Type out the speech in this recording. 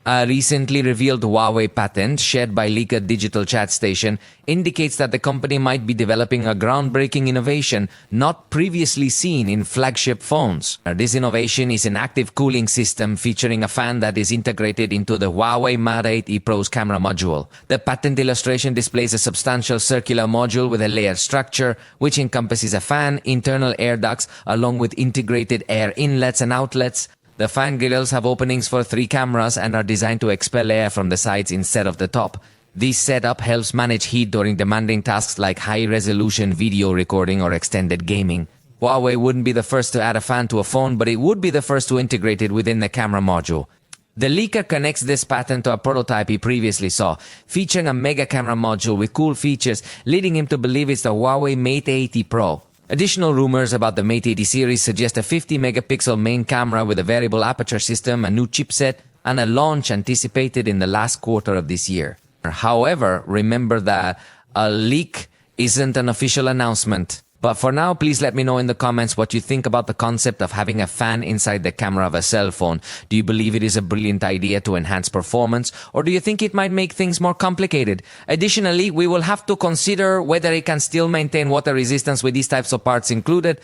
A recently revealed Huawei patent shared by leaker Digital Chat Station indicates that the company might be developing a groundbreaking innovation not previously seen in flagship phones. This innovation is an active cooling system featuring a fan that is integrated into the HUAWEI Mate 8e Pro's camera module. The patent illustration displays a substantial circular module with a layered structure, which encompasses a fan, internal air ducts, along with integrated air inlets and outlets. The fan grills have openings for 3 cameras and are designed to expel air from the sides instead of the top. This setup helps manage heat during demanding tasks like high-resolution video recording or extended gaming. Huawei wouldn't be the first to add a fan to a phone, but it would be the first to integrate it within the camera module. The leaker connects this patent to a prototype he previously saw, featuring a mega camera module with cool features, leading him to believe it's the HUAWEI Mate 8e Pro. Additional rumors about the Mate 80 series suggest a 50-megapixel main camera with a variable aperture system, a new chipset, and a launch anticipated in the last quarter of this year. However, remember that a leak isn't an official announcement. But for now, please let me know in the comments what you think about the concept of having a fan inside the camera of a cell phone. Do you believe it is a brilliant idea to enhance performance, or do you think it might make things more complicated? Additionally, we will have to consider whether it can still maintain water resistance with these types of parts included.